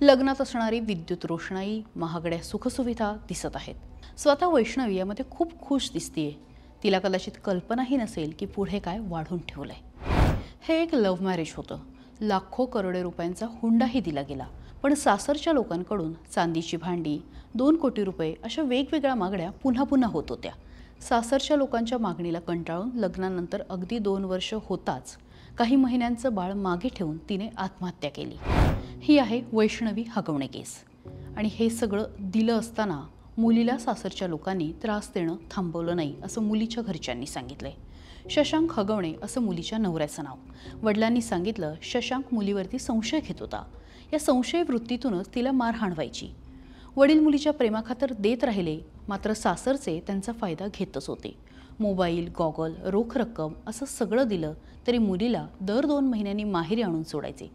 लग्नात असणारी विद्युत रोषणाई, महागड्या सुखसुविधा दिसत आहेत। स्वतः वैष्णवी यामध्ये खूप खुश दिसतीये। तिला कदाचित कल्पनाही नसेल की पुढे काय वाढून ठेवलंय। हे एक लव्ह मॅरेज होतं। लाखो करोडो रुपयांचा हुंडाही दिला गेला, पण सासरच्या लोकांकडून चांदीची भांडी, 2 कोटी रुपये अशा वेगवेगळ्या मागण्या पुन्हा पुन्हा होत होत्या। सासरच्या लोकांच्या मागणीला कंटाळून लग्नानंतर अगदी 2 वर्ष होताच काही महिन्यांचं बाळ मागे ठेवून तिने आत्महत्या केली। ही आहे वैष्णवी हगवणे केस। आणि हे सगळं दिलं असताना मुलीला सासरच्या लोकांनी त्रास देणं थांबवलं नाही असं मुलीच्या घरच्यांनी सांगितलंय। शशांक हगवणे असं मुलीच्या नवऱ्याचं नाव। वडिलांनी सांगितलं, शशांक मुलीवरती संशय घेत होता। या संशय वृत्तीतूनच तिला मारहाण व्हायची। वडील मुलीच्या प्रेमाखातर देत राहिले, मात्र सासरचे त्यांचा फायदा घेतच होते। मोबाईल, गॉगल, रोख रक्कम असं सगळं दिलं तरी मुलीला दर 2 महिन्यांनी माहेरी आणून सोडायचे।